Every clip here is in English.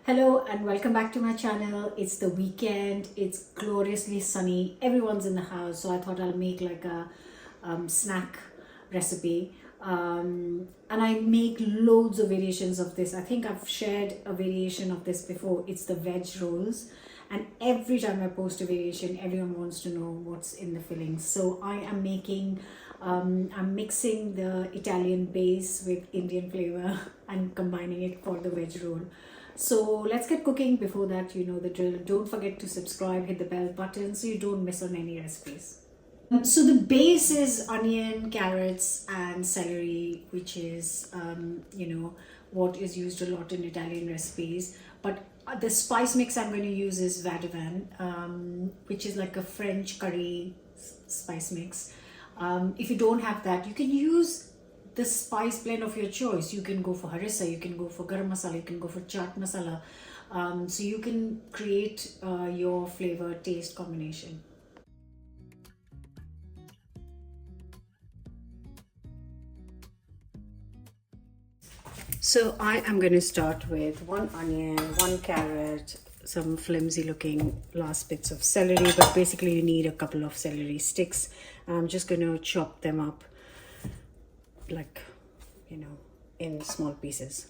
Hello and welcome back to my channel. It's the weekend, it's gloriously sunny, everyone's in the house, so I thought I'll make like a snack recipe. And I make loads of variations of this. I think I've shared a variation of this before. It's the veg rolls, and every time I post a variation, everyone wants to know what's in the filling. So I am making I'm mixing the Italian base with Indian flavor and combining it for the veg roll. So let's get cooking. Before that, you know the drill. Don't forget to subscribe, hit the bell button so you don't miss on any recipes. So the base is onion, carrots and celery, which is what is used a lot in Italian recipes. But the spice mix I'm going to use is vadavan, which is like a French curry spice mix. If you don't have that, you can use the spice blend of your choice. You can go for harissa, you can go for garam masala, you can go for chaat masala. So you can create your flavor taste combination. So I am going to start with one onion, one carrot, some flimsy looking last bits of celery, but basically you need a couple of celery sticks. I'm just going to chop them up like, in small pieces.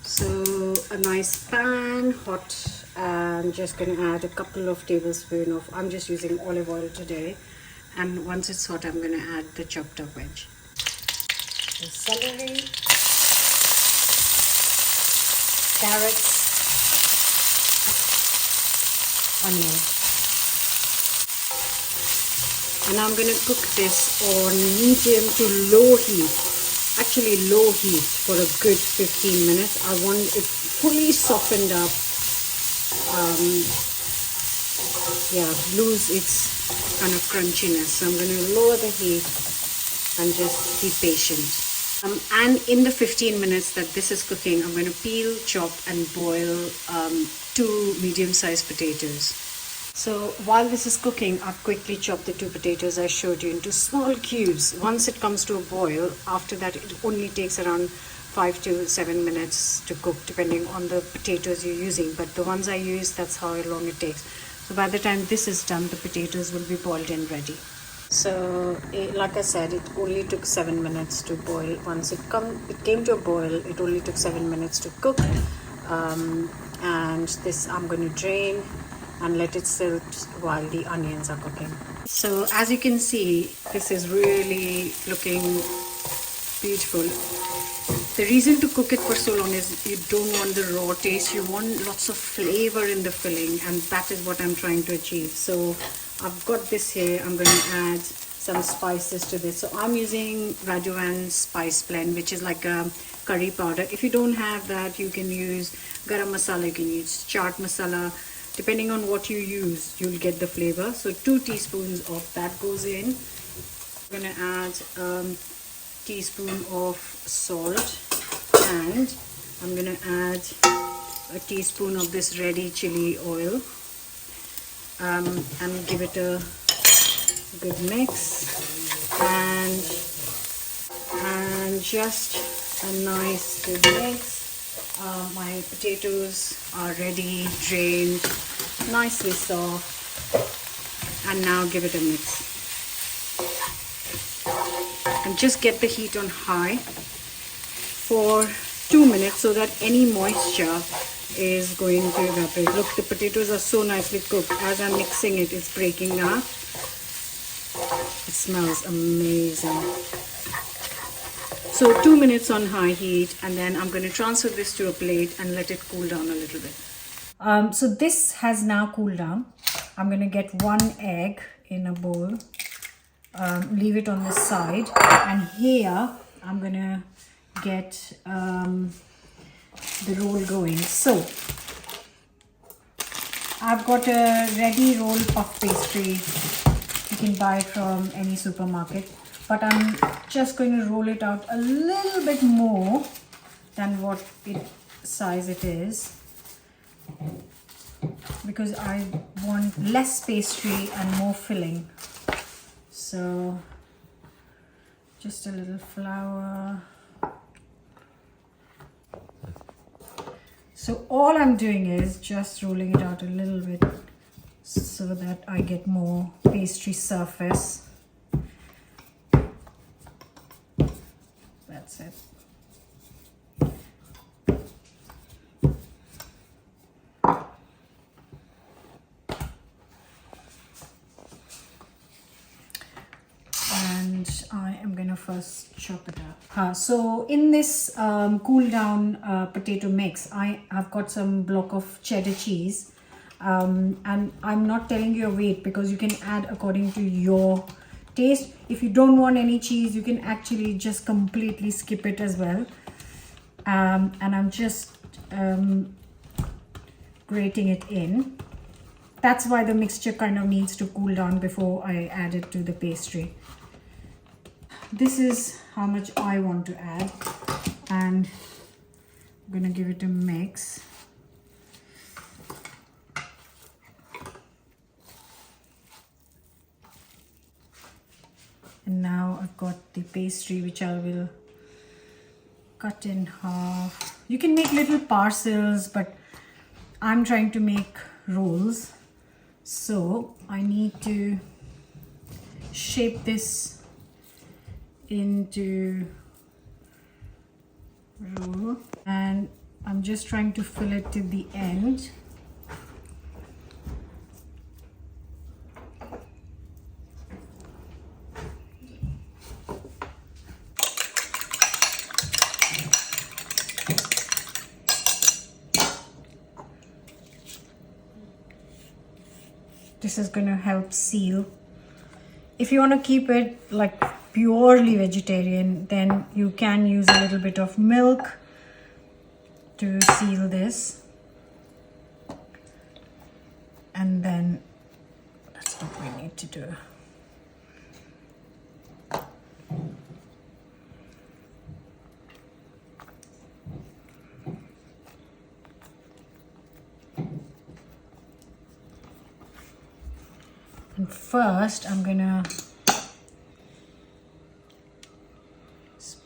So a nice pan, hot. I'm just going to add a couple of tablespoons of, I'm just using olive oil today. And once it's hot, I'm going to add the chopped up veg. The celery, carrots, onion. And I'm going to cook this on medium to low heat. Actually low heat for a good 15 minutes. I want it fully softened up. Lose its kind of crunchiness. So I'm going to lower the heat and just be patient. And in the 15 minutes that this is cooking, I'm going to peel, chop and boil 2 medium-sized potatoes. So while this is cooking, I've quickly chopped the 2 potatoes I showed you into small cubes. Once it comes to a boil, after that it only takes around 5 to 7 minutes to cook, depending on the potatoes you're using. But the ones I use, that's how long it takes. So by the time this is done, the potatoes will be boiled and ready. So like I said, it only took 7 minutes to boil. Once it came to a boil, it only took 7 minutes to cook. And this I'm going to drain and let it sit while the onions are cooking. So as you can see, this is really looking beautiful. The reason to cook it for so long is you don't want the raw taste, you want lots of flavor in the filling, and that is what I'm trying to achieve. So I've got this here. I'm going to add some spices to this. So I'm using vadavan spice blend, which is like a curry powder. If you don't have that, you can use garam masala, you can use chaat masala. Depending on what you use, you'll get the flavor. So 2 teaspoons of that goes in. I'm going to add a teaspoon of salt, and I'm going to add a teaspoon of this ready chili oil, and give it a good mix, and just a nice good mix. My potatoes are ready, drained, nicely soft, and now give it a mix. And just get the heat on high for 2 minutes so that any moisture is going to evaporate. Look, the potatoes are so nicely cooked. As I'm mixing it, it's breaking up. It smells amazing. So 2 minutes on high heat, and then I'm going to transfer this to a plate and let it cool down a little bit. So this has now cooled down. I'm going to get 1 egg in a bowl, leave it on the side, and here I'm going to get the roll going. So I've got a ready roll puff pastry. You can buy it from any supermarket. But I'm just going to roll it out a little bit more than what size it is. because I want less pastry and more filling. So just a little flour. So all I'm doing is just rolling it out a little bit so that I get more pastry surface. That's it. And I am gonna first chop it up. So in this cool down potato mix, I have got some block of cheddar cheese, and I'm not telling you a weight because you can add according to your taste. If you don't want any cheese, you can actually just completely skip it as well. And I'm just grating it in. That's why the mixture kind of needs to cool down before I add it to the pastry. This is how much I want to add, and I'm gonna give it a mix. And now I've got the pastry, which I will cut in half. You can make little parcels, but I'm trying to make rolls, so I need to shape this into roll, and I'm just trying to fill it to the end. This is going to help seal. If you want to keep it like purely vegetarian, then you can use a little bit of milk to seal this. And then that's what we need to do. And first I'm gonna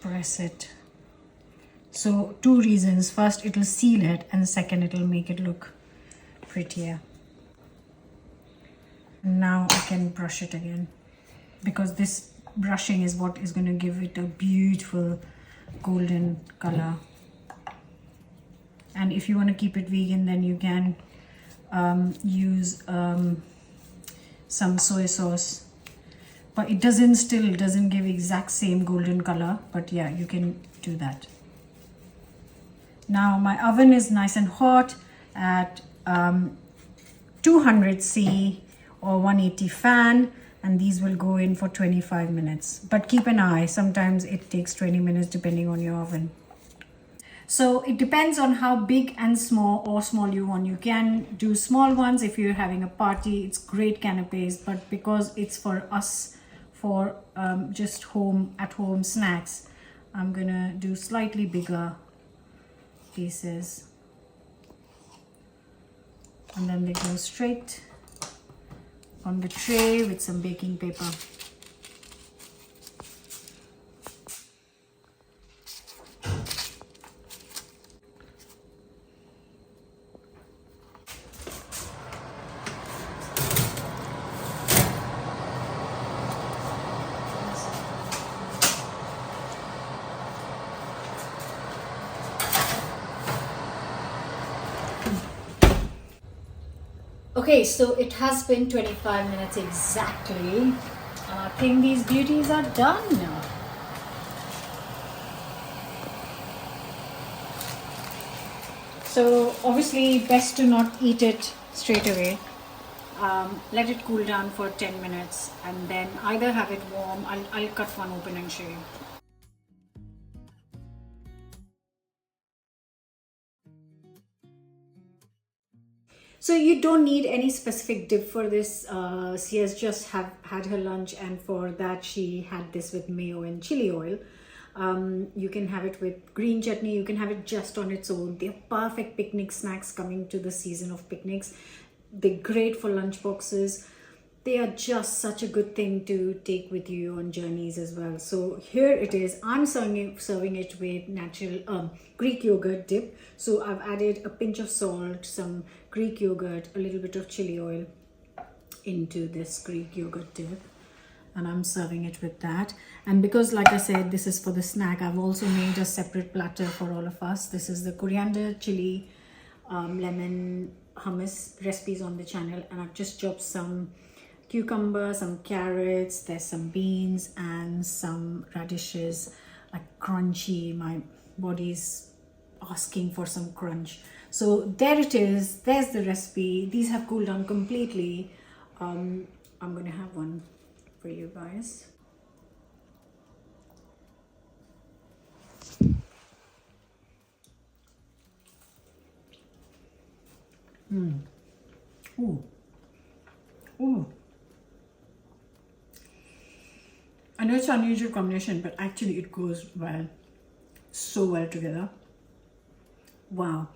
press it. So two reasons: first, it'll seal it, and second, it'll make it look prettier. And now I can brush it again, because this brushing is what is going to give it a beautiful golden color. And if you want to keep it vegan, then you can use some soy sauce, but it doesn't give exact same golden color, but yeah, you can do that. Now my oven is nice and hot at 200°C or 180 fan, and these will go in for 25 minutes. But keep an eye, sometimes it takes 20 minutes depending on your oven. So it depends on how big and small or small you want. You can do small ones if you're having a party. It's great canapes, but because it's for us, for just at home snacks, I'm gonna do slightly bigger pieces, and then they go straight on the tray with some baking paper. Okay, so it has been 25 minutes exactly, and I think these beauties are done now. So obviously best to not eat it straight away. Let it cool down for 10 minutes and then either have it warm. I'll cut one open and show you. So you don't need any specific dip for this. Sia's just had her lunch, and for that she had this with mayo and chili oil. You can have it with green chutney, you can have it just on its own. They're perfect picnic snacks coming to the season of picnics. They're great for lunch boxes. They are just such a good thing to take with you on journeys as well. So here it is. I'm serving it with natural Greek yogurt dip. So I've added a pinch of salt, some Greek yogurt, a little bit of chili oil into this Greek yogurt dip, and I'm serving it with that. And because, like I said, this is for the snack, I've also made a separate platter for all of us. This is the coriander, chili, lemon hummus recipes on the channel, and I've just chopped some cucumber, some carrots, there's some beans and some radishes, like crunchy. My body's asking for some crunch. So there it is, there's the recipe. These have cooled down completely. I'm gonna have one for you guys. Ooh. Ooh. I know it's an unusual combination, but actually it goes well, so well together. Wow,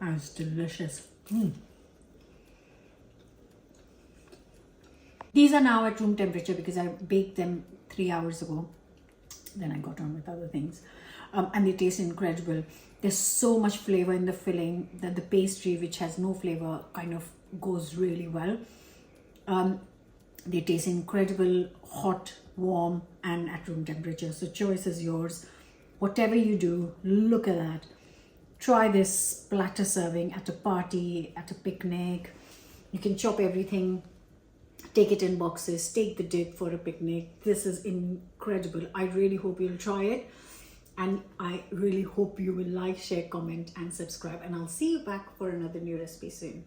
that's delicious. These are now at room temperature because I baked them 3 hours ago. Then I got on with other things. And they taste incredible. There's so much flavor in the filling that the pastry, which has no flavor, kind of goes really well. They taste incredible, hot, warm, and at room temperature. So choice is yours. Whatever you do, look at that. Try this platter serving at a party, at a picnic. You can chop everything, take it in boxes, take the dip for a picnic. This is incredible. I really hope you'll try it. And I really hope you will like, share, comment, and subscribe. And I'll see you back for another new recipe soon.